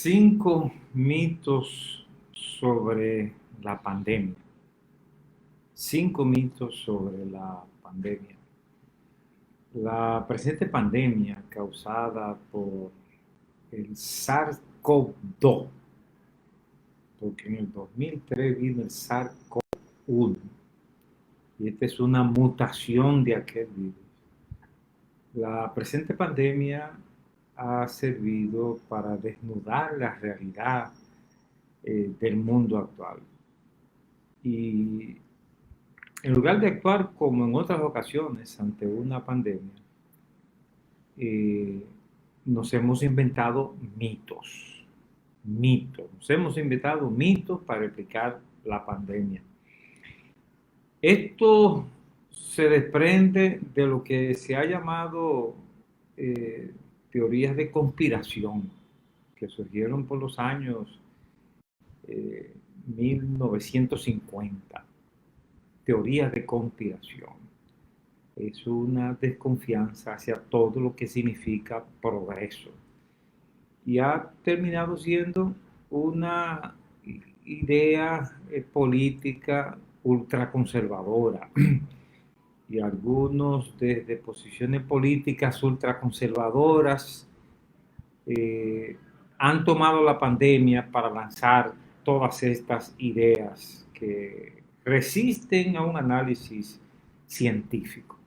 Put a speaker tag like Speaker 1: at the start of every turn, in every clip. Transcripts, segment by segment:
Speaker 1: 5 mitos sobre la pandemia. 5 mitos sobre la pandemia. La presente pandemia causada por el SARS-CoV-2, porque en el 2003 vino el SARS-CoV-1 y esta es una mutación de aquel virus. La presente pandemia ha servido para desnudar la realidad del mundo actual. Y en lugar de actuar como en otras ocasiones ante una pandemia, nos hemos inventado mitos. Nos hemos inventado mitos para explicar la pandemia. Esto se desprende de lo que se ha llamado teorías de conspiración, que surgieron por los años 1950. Teorías de conspiración. Es una desconfianza hacia todo lo que significa progreso. Y ha terminado siendo una idea política ultraconservadora. Y algunos desde posiciones políticas ultraconservadoras han tomado la pandemia para lanzar todas estas ideas que resisten a un análisis científico.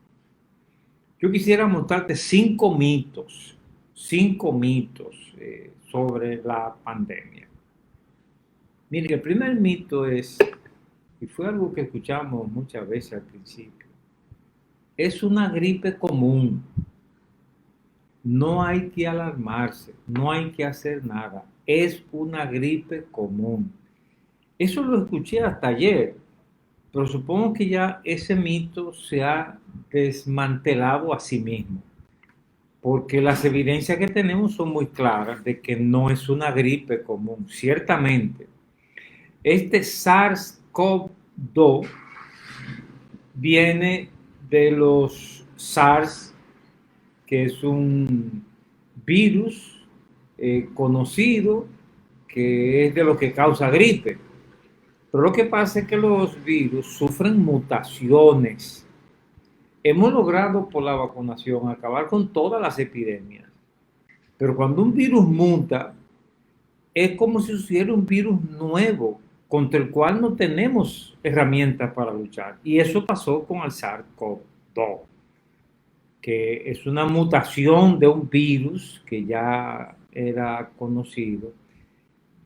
Speaker 1: Yo quisiera mostrarte 5 mitos sobre la pandemia. Mire, el primer mito es, y fue algo que escuchamos muchas veces al principio, es una gripe común. No hay que alarmarse, no hay que hacer nada. Es una gripe común. Eso lo escuché hasta ayer, pero supongo que ya ese mito se ha desmantelado a sí mismo, porque las evidencias que tenemos son muy claras de que no es una gripe común. Ciertamente, este SARS-CoV-2 viene de los SARS, que es un virus conocido, que es de lo que causa gripe. Pero lo que pasa es que los virus sufren mutaciones. Hemos logrado por la vacunación acabar con todas las epidemias. Pero cuando un virus muta, es como si hubiera un virus nuevo contra el cual no tenemos herramientas para luchar. Y eso pasó con el SARS-CoV-2, que es una mutación de un virus que ya era conocido.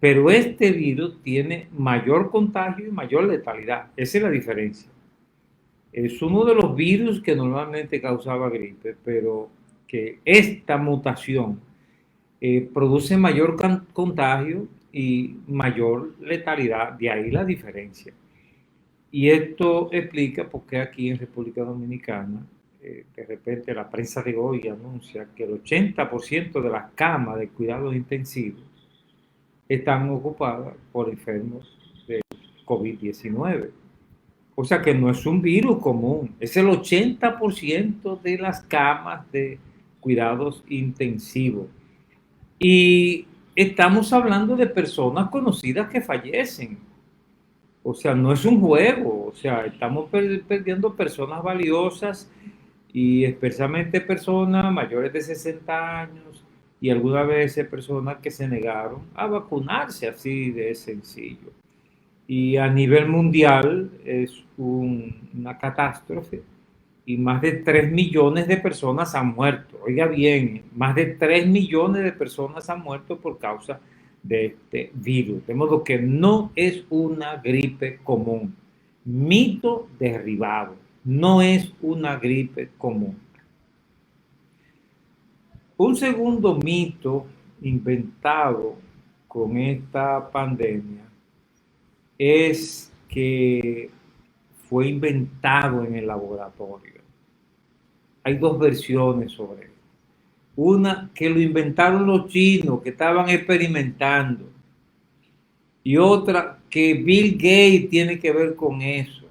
Speaker 1: Pero este virus tiene mayor contagio y mayor letalidad. Esa es la diferencia. Es uno de los virus que normalmente causaba gripe, pero que esta mutación produce mayor contagio y mayor letalidad. De ahí la diferencia. Y esto explica por qué aquí en República Dominicana, de repente la prensa de hoy anuncia que el 80% de las camas de cuidados intensivos están ocupadas por enfermos de COVID-19. O sea que no es un virus común, es el 80% de las camas de cuidados intensivos. Y estamos hablando de personas conocidas que fallecen. O sea, no es un juego, o sea, estamos perdiendo personas valiosas y especialmente personas mayores de 60 años y algunas veces personas que se negaron a vacunarse así de sencillo. Y a nivel mundial es una catástrofe y más de 3 millones de personas han muerto. Oiga bien, más de 3 millones de personas han muerto por causa de este virus. De modo que no es una gripe común. Mito derribado. No es una gripe común. Un segundo mito inventado con esta pandemia es que fue inventado en el laboratorio. Hay dos versiones sobre esto. Una que lo inventaron los chinos que estaban experimentando y otra que Bill Gates tiene que ver con eso,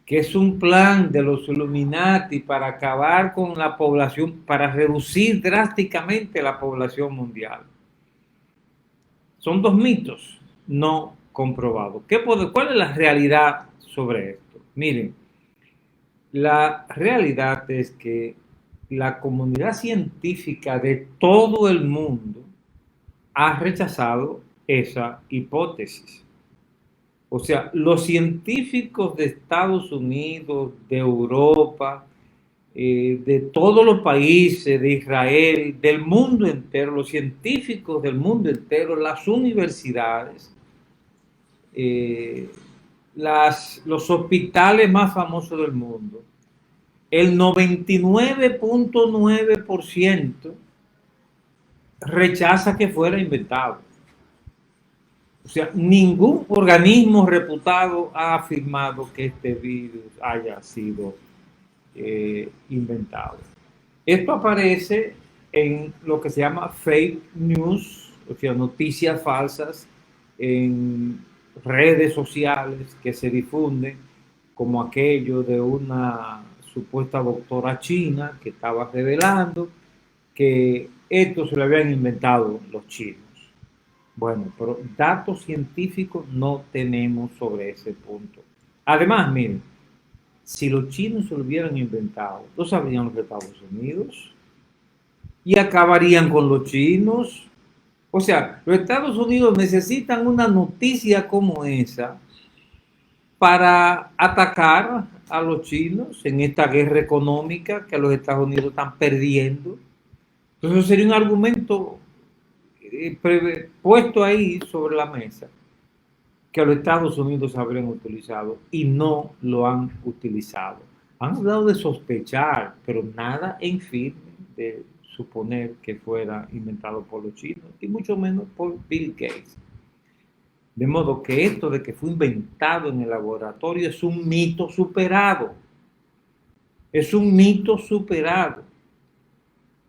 Speaker 1: que es un plan de los Illuminati para acabar con la población, para reducir drásticamente la población mundial. son dos mitos no comprobados. ¿Cuál es la realidad sobre esto? Miren, la realidad es que la comunidad científica de todo el mundo ha rechazado esa hipótesis. O sea, los científicos de Estados Unidos, de Europa, de todos los países, de Israel, del mundo entero, los científicos del mundo entero, las universidades, eh, los hospitales más famosos del mundo, el 99.9% rechaza que fuera inventado. O sea, ningún organismo reputado ha afirmado que este virus haya sido inventado. Esto aparece en lo que se llama fake news, o sea, noticias falsas en redes sociales que se difunden, como aquello de una supuesta doctora china que estaba revelando que esto se lo habían inventado los chinos. Bueno, pero datos científicos no tenemos sobre ese punto. Además, miren, si los chinos se lo hubieran inventado, lo sabrían los Estados Unidos y acabarían con los chinos. O sea, los Estados Unidos necesitan una noticia como esa para atacar a los chinos en esta guerra económica que los Estados Unidos están perdiendo. Entonces sería un argumento puesto ahí sobre la mesa que los Estados Unidos habrían utilizado y no lo han utilizado. Han hablado de sospechar, pero nada en firme de suponer que fuera inventado por los chinos y mucho menos por Bill Gates. De modo que esto de que fue inventado en el laboratorio es un mito superado. Es un mito superado.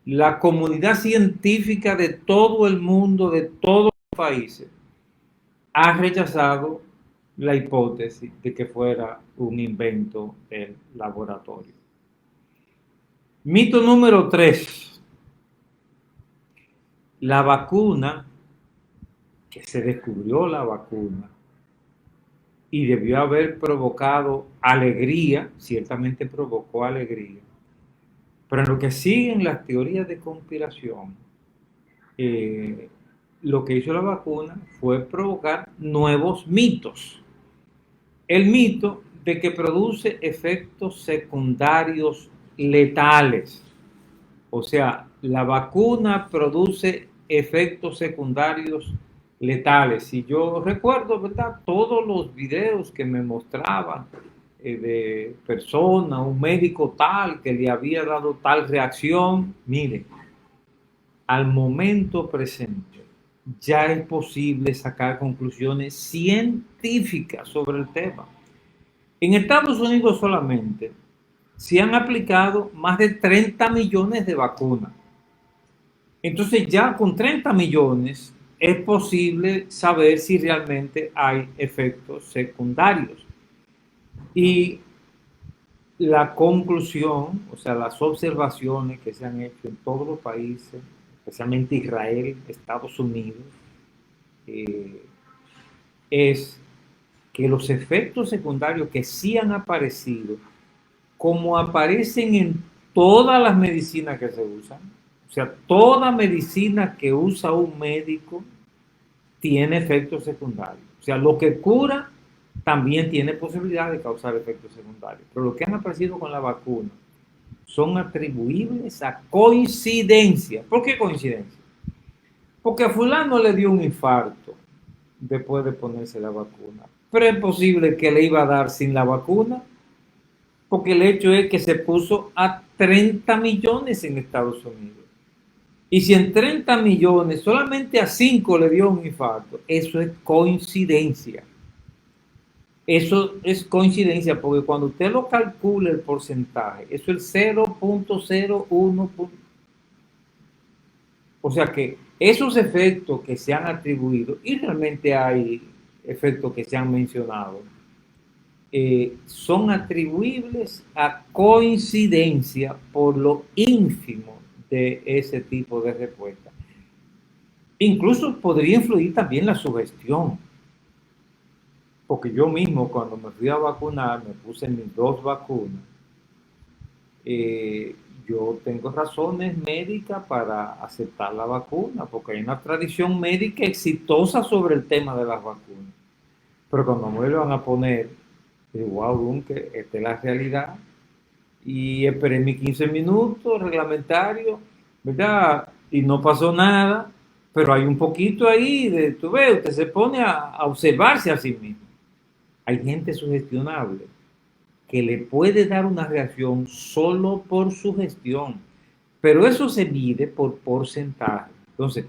Speaker 1: La comunidad científica de todo el mundo, de todos los países, ha rechazado la hipótesis de que fuera un invento del laboratorio. Mito número 3. La vacuna, que se descubrió la vacuna y debió haber provocado alegría, ciertamente provocó alegría, pero en lo que siguen las teorías de conspiración, lo que hizo la vacuna fue provocar nuevos mitos. El mito de que produce efectos secundarios letales. O sea, la vacuna produce efectos secundarios letales. Si yo recuerdo, ¿verdad? Todos los videos que me mostraban de persona, un médico tal que le había dado tal reacción, miren, al momento presente ya es posible sacar conclusiones científicas sobre el tema. En Estados Unidos solamente se han aplicado más de 30 millones de vacunas. Entonces ya con 30 millones es posible saber si realmente hay efectos secundarios. Y la conclusión, o sea, las observaciones que se han hecho en todos los países, especialmente Israel, Estados Unidos, es que los efectos secundarios que sí han aparecido, como aparecen en todas las medicinas que se usan, o sea, toda medicina que usa un médico tiene efectos secundarios. O sea, lo que cura también tiene posibilidad de causar efectos secundarios. Pero lo que han aparecido con la vacuna son atribuibles a coincidencia. ¿Por qué coincidencia? Porque a fulano le dio un infarto después de ponerse la vacuna. Pero es posible que le iba a dar sin la vacuna, porque el hecho es que se puso a 30 millones en Estados Unidos. Y si en 30 millones solamente a 5 le dio un infarto, eso es coincidencia. Eso es coincidencia, porque cuando usted lo calcula el porcentaje, eso es 0.01. O sea que esos efectos que se han atribuido, y realmente hay efectos que se han mencionado, son atribuibles a coincidencia por lo ínfimo de ese tipo de respuesta. Incluso podría influir también la sugestión, porque yo mismo cuando me fui a vacunar, me puse mis 2 vacunas. eh, yo tengo razones médicas para aceptar la vacuna, porque hay una tradición médica exitosa sobre el tema de las vacunas. Pero cuando me lo van a poner, digo, wow, que esta es la realidad. Y esperé mis 15 minutos reglamentarios, ¿verdad? Y no pasó nada, pero hay un poquito ahí de, tú ves, usted se pone a observarse a sí mismo. Hay gente sugestionable que le puede dar una reacción solo por sugestión, pero eso se mide por porcentaje. Entonces,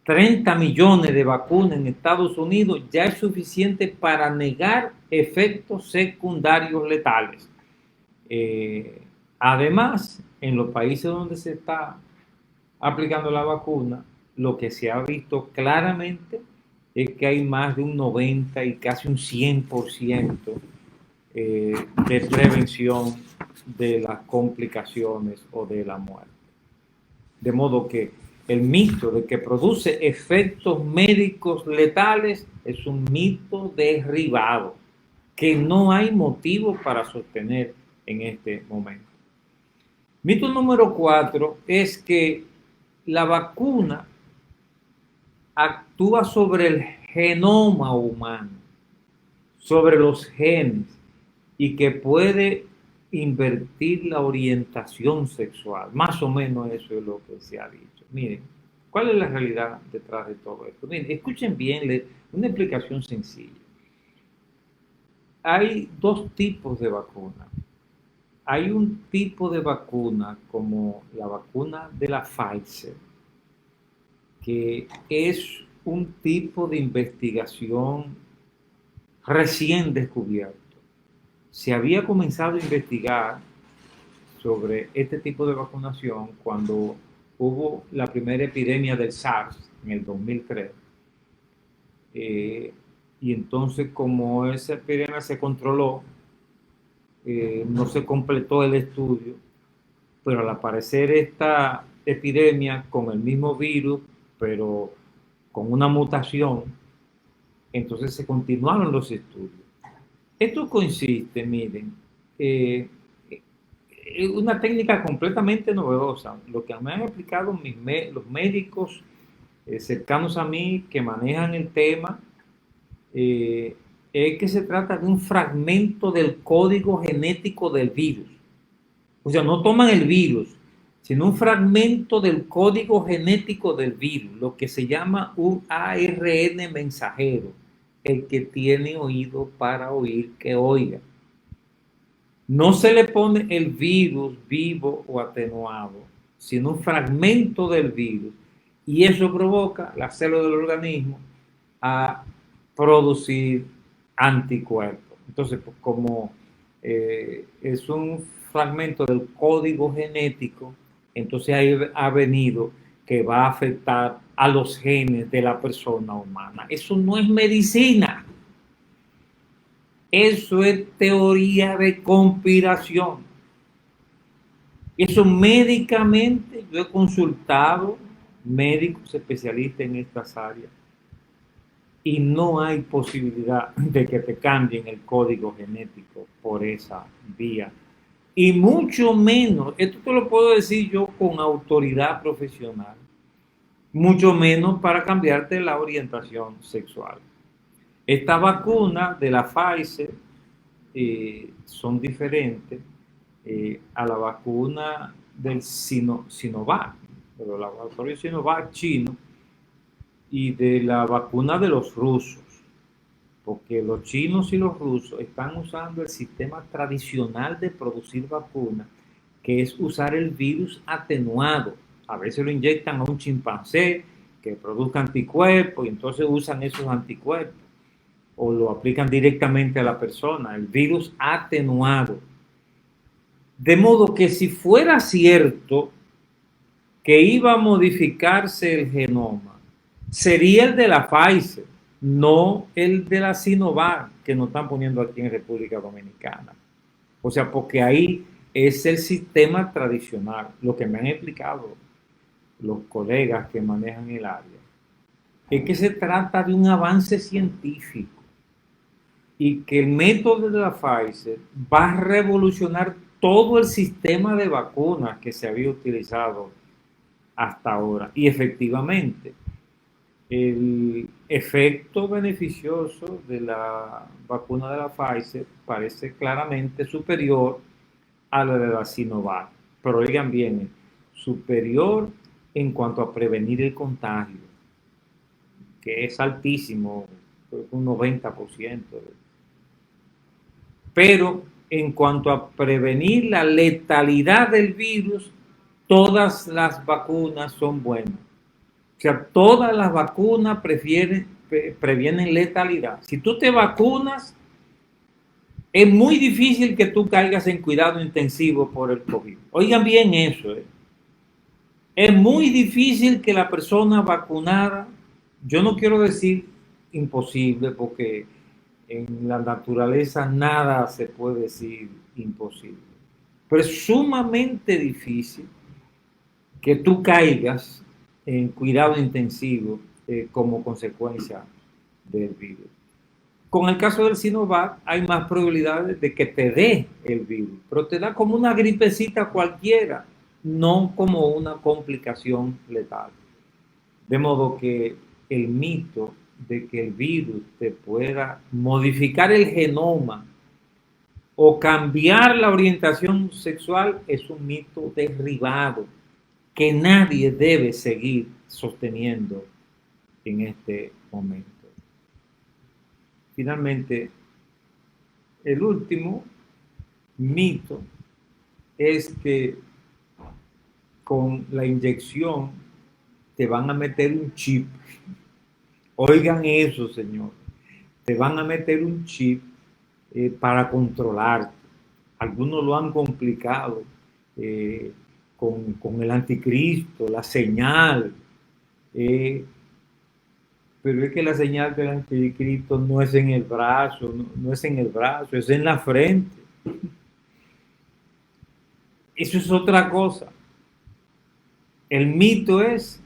Speaker 1: 30 millones de vacunas en Estados Unidos ya es suficiente para negar efectos secundarios letales. Eh, Además, en los países donde se está aplicando la vacuna, lo que se ha visto claramente es que hay más de un 90 y casi un 100% de prevención de las complicaciones o de la muerte. De modo que el mito de que produce efectos médicos letales es un mito derribado que no hay motivo para sostener en este momento. Mito número 4 es que la vacuna actúa sobre el genoma humano, sobre los genes, y que puede invertir la orientación sexual. Más o menos eso es lo que se ha dicho. Miren, ¿cuál es la realidad detrás de todo esto? Miren, escuchen bien una explicación sencilla. Hay 2 tipos de vacuna. Hay un tipo de vacuna como la vacuna de la Pfizer, que es un tipo de investigación recién descubierto. Se había comenzado a investigar sobre este tipo de vacunación cuando hubo la primera epidemia del SARS en el 2003. Y entonces, como esa epidemia se controló, no se completó el estudio, pero al aparecer esta epidemia con el mismo virus, pero con una mutación, entonces se continuaron los estudios. Esto consiste, miren, una técnica completamente novedosa. Lo que me han explicado los médicos cercanos a mí que manejan el tema eh, es que se trata de un fragmento del código genético del virus. O sea, no toman el virus, sino un fragmento del código genético del virus, lo que se llama un ARN mensajero, el que tiene oído para oír que oiga. No se le pone el virus vivo o atenuado, sino un fragmento del virus. Y eso provoca las células del organismo a producir anticuerpos. Entonces, pues, como es un fragmento del código genético, entonces ahí ha venido que va a afectar a los genes de la persona humana. Eso no es medicina. Eso es teoría de conspiración. Eso médicamente, yo he consultado médicos especialistas en estas áreas y no hay posibilidad de que te cambien el código genético por esa vía. Y mucho menos, esto te lo puedo decir yo con autoridad profesional, mucho menos para cambiarte la orientación sexual. Esta vacuna de la Pfizer son diferentes a la vacuna del Sinovac, del laboratorio Sinovac chino, y de la vacuna de los rusos, porque los chinos y los rusos están usando el sistema tradicional de producir vacunas, que es usar el virus atenuado. A veces lo inyectan a un chimpancé que produzca anticuerpos y entonces usan esos anticuerpos o lo aplican directamente a la persona, el virus atenuado. De modo que si fuera cierto que iba a modificarse el genoma, sería el de la Pfizer, no el de la Sinovac, que nos están poniendo aquí en República Dominicana. O sea, porque ahí es el sistema tradicional, lo que me han explicado los colegas que manejan el área. es que se trata de un avance científico y que el método de la Pfizer va a revolucionar todo el sistema de vacunas que se había utilizado hasta ahora. Y efectivamente, el efecto beneficioso de la vacuna de la Pfizer parece claramente superior a la de la Sinovac. Pero oigan bien, superior en cuanto a prevenir el contagio, que es altísimo, un 90%. Pero en cuanto a prevenir la letalidad del virus, todas las vacunas son buenas. O sea, todas las vacunas previenen letalidad. Si tú te vacunas, es muy difícil que tú caigas en cuidado intensivo por el COVID. Oigan bien eso. Es muy difícil que la persona vacunada, yo no quiero decir imposible, porque en la naturaleza nada se puede decir imposible. Pero es sumamente difícil que tú caigas en cuidado intensivo como consecuencia del virus. Con el caso del Sinovac hay más probabilidades de que te dé el virus, pero te da como una gripecita cualquiera, no como una complicación letal. De modo que el mito de que el virus te pueda modificar el genoma o cambiar la orientación sexual es un mito derribado que nadie debe seguir sosteniendo en este momento. Finalmente, el último mito es que con la inyección te van a meter un chip. Oigan eso, señor. Te van a meter un chip para controlarte. Algunos lo han complicado con el anticristo, la señal. Pero es que la señal del anticristo no es en el brazo, no es en el brazo, es en la frente. Eso es otra cosa. El mito es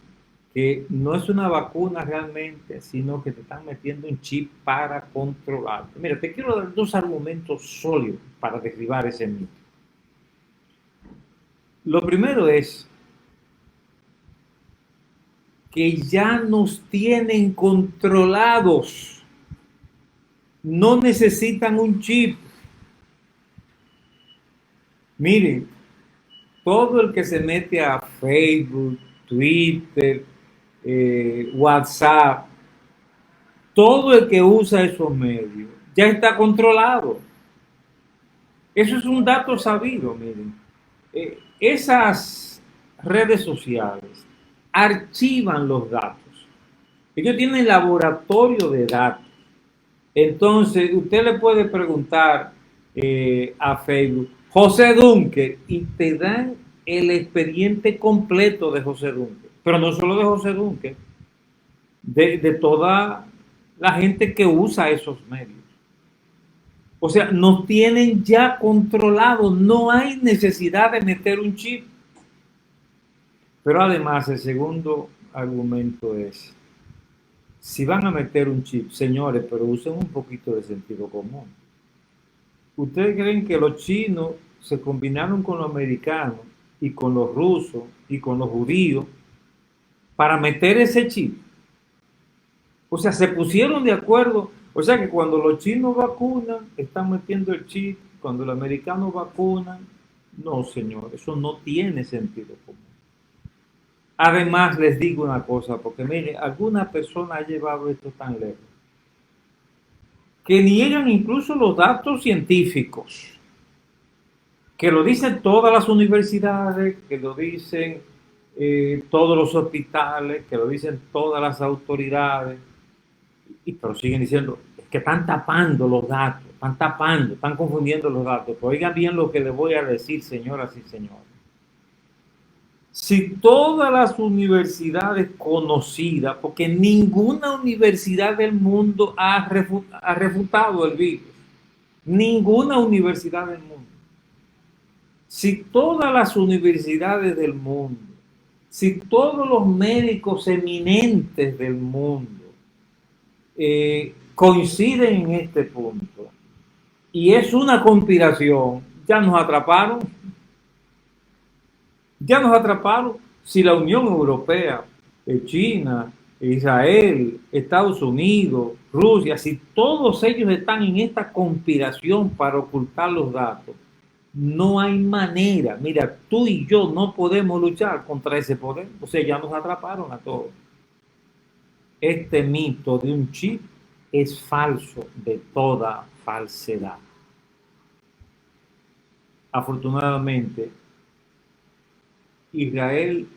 Speaker 1: que no es una vacuna realmente, sino que te están metiendo un chip para controlarte. Mira, te quiero dar dos argumentos sólidos para derribar ese mito. Lo primero es que ya nos tienen controlados. No necesitan un chip. Miren, todo el que se mete a Facebook, Twitter, WhatsApp, todo el que usa esos medios ya está controlado. Eso es un dato sabido, miren. Esas redes sociales archivan los datos. Ellos tienen laboratorio de datos. Entonces, usted le puede preguntar a Facebook, José Dunker, y te dan el expediente completo de José Dunker. Pero no solo de José Dunker, de toda la gente que usa esos medios. O sea, nos tienen ya controlados, no hay necesidad de meter un chip. Pero además, el segundo argumento es, si van a meter un chip, señores, pero usen un poquito de sentido común. ¿Ustedes creen que los chinos se combinaron con los americanos y con los rusos y con los judíos para meter ese chip? O sea, se pusieron de acuerdo. O sea que cuando los chinos vacunan, están metiendo el chip. Cuando los americanos vacunan, no, señor, eso no tiene sentido común. Además, les digo una cosa, porque mire, alguna persona ha llevado esto tan lejos, que niegan incluso los datos científicos, que lo dicen todas las universidades, que lo dicen todos los hospitales, que lo dicen todas las autoridades, pero siguen diciendo que están tapando los datos, están tapando, están confundiendo los datos. Pero oigan bien lo que les voy a decir, señoras y señores. Si todas las universidades conocidas, porque ninguna universidad del mundo ha refutado el virus, ninguna universidad del mundo. Si todas las universidades del mundo Si todos los médicos eminentes del mundo coinciden en este punto y es una conspiración, ya nos atraparon, ya nos atraparon. Si la Unión Europea, China, Israel, Estados Unidos, Rusia, si todos ellos están en esta conspiración para ocultar los datos, no hay manera. Mira, tú y yo no podemos luchar contra ese poder. O sea, ya nos atraparon a todos. Este mito de un chip es falso de toda falsedad. Afortunadamente, Israel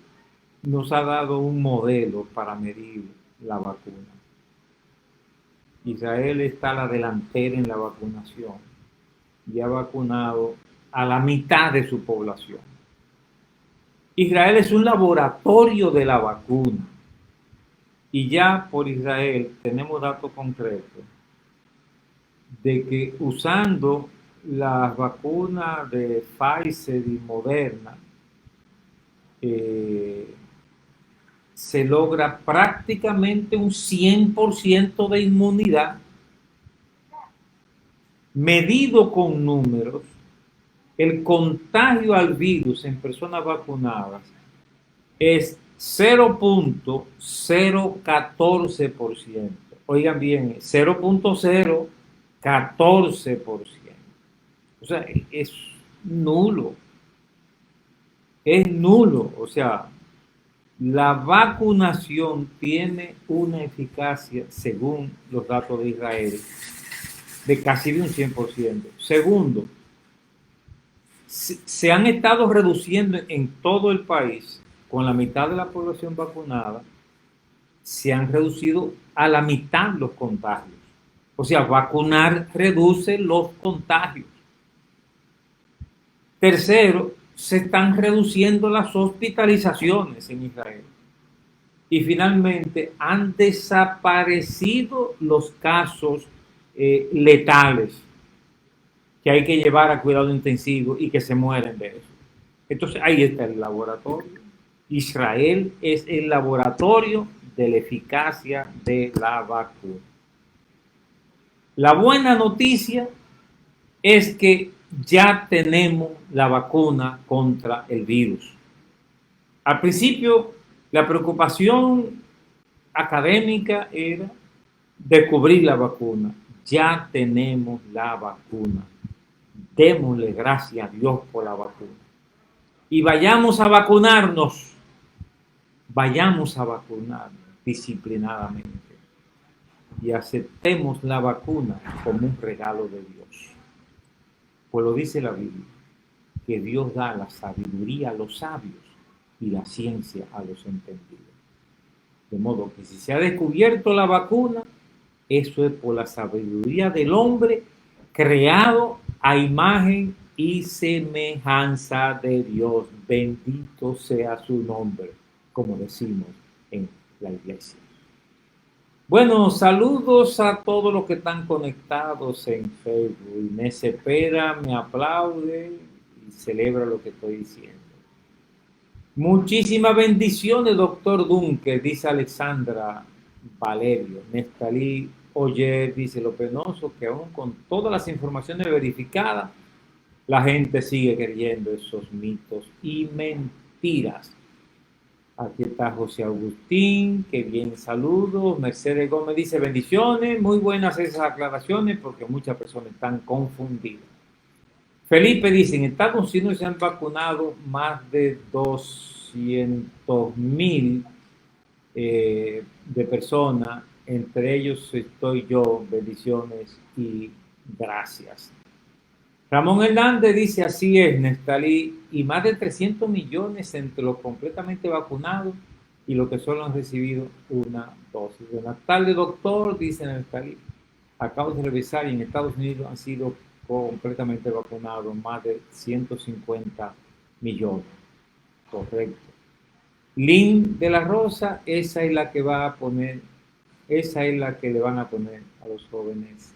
Speaker 1: nos ha dado un modelo para medir la vacuna. Israel está a la delantera en la vacunación y ha vacunado a la mitad de su población. Israel es un laboratorio de la vacuna y ya por Israel tenemos datos concretos de que usando las vacunas de Pfizer y Moderna se logra prácticamente un 100% de inmunidad. Medido con números, el contagio al virus en personas vacunadas es 0.014%. Oigan bien, 0.014%. O sea, es nulo. Es nulo. O sea, la vacunación tiene una eficacia, según los datos de Israel, de casi de un 100%. Segundo, se han estado reduciendo en todo el país, con la mitad de la población vacunada, se han reducido a la mitad los contagios. O sea, vacunar reduce los contagios. Tercero, se están reduciendo las hospitalizaciones en Israel. Y finalmente, han desaparecido los casos letales que hay que llevar a cuidado intensivo y que se mueren de eso. Entonces, ahí está el laboratorio. Israel es el laboratorio de la eficacia de la vacuna. La buena noticia es que ya tenemos la vacuna contra el virus. Al principio, la preocupación académica era descubrir la vacuna. Ya tenemos la vacuna. Démosle gracias a Dios por la vacuna. Y vayamos a vacunarnos. Vayamos a vacunarnos disciplinadamente. Y aceptemos la vacuna como un regalo de Dios. Pues lo dice la Biblia, que Dios da la sabiduría a los sabios y la ciencia a los entendidos. De modo que si se ha descubierto la vacuna, eso es por la sabiduría del hombre creado a imagen y semejanza de Dios. Bendito sea su nombre, como decimos en la iglesia. Bueno, saludos a todos los que están conectados en Facebook. Inés Cepeda me aplaude y celebra lo que estoy diciendo. Muchísimas bendiciones, doctor Dunque, dice Alexandra Valerio. Nestalí Oyer dice lo penoso que aún con todas las informaciones verificadas, la gente sigue creyendo esos mitos y mentiras. Aquí está José Agustín, que bien, saludos. Mercedes Gómez dice bendiciones, muy buenas esas aclaraciones porque muchas personas están confundidas. Felipe dice, en Estados Unidos se han vacunado más de 200,000 de personas, entre ellos estoy yo, bendiciones y gracias. Ramón Hernández dice, así es, Nestalí, y más de 300 millones entre los completamente vacunados y los que solo han recibido una dosis. Buenas tardes, doctor, dice Nestalí. Acabo de revisar y en Estados Unidos han sido completamente vacunados más de 150 millones. Correcto. Lynn de la Rosa, esa es la que va a poner, esa es la que le van a poner a los jóvenes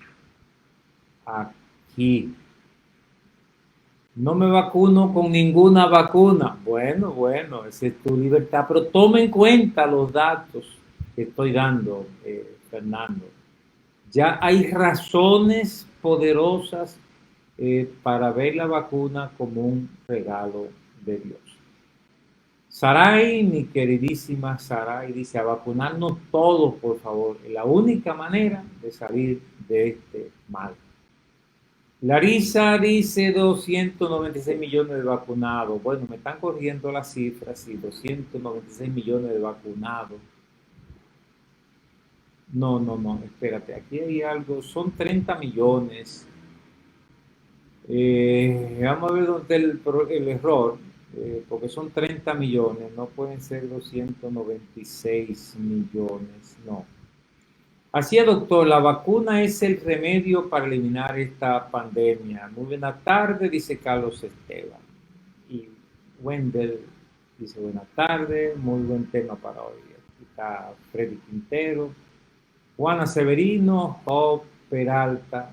Speaker 1: aquí. No me vacuno con ninguna vacuna. Bueno, bueno, esa es tu libertad, pero toma en cuenta los datos que estoy dando, Fernando. Ya hay razones poderosas para ver la vacuna como un regalo de Dios. Saray, mi queridísima Saray, dice a vacunarnos todos, por favor. Es la única manera de salir de este mal. Larisa dice 296 millones de vacunados. Bueno, me están corriendo las cifras, sí, 296 millones de vacunados. No, no, no, espérate, aquí hay algo, son 30 millones. Vamos a ver dónde está el error, porque son 30 millones, no pueden ser 296 millones, no. Así es, doctor, la vacuna es el remedio para eliminar esta pandemia. Muy buena tarde, dice Carlos Esteban. Y Wendell dice buena tarde, muy buen tema para hoy. Aquí está Freddy Quintero, Juana Severino, Job Peralta.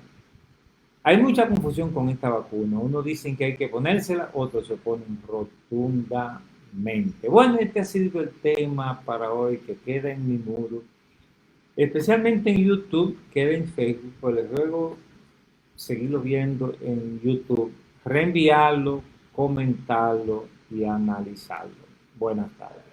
Speaker 1: Hay mucha confusión con esta vacuna. Unos dicen que hay que ponérsela, otros se oponen rotundamente. Bueno, este ha sido el tema para hoy que queda en mi muro. Especialmente en YouTube, queda en Facebook, pues les ruego seguirlo viendo en YouTube, reenviarlo, comentarlo y analizarlo. Buenas tardes.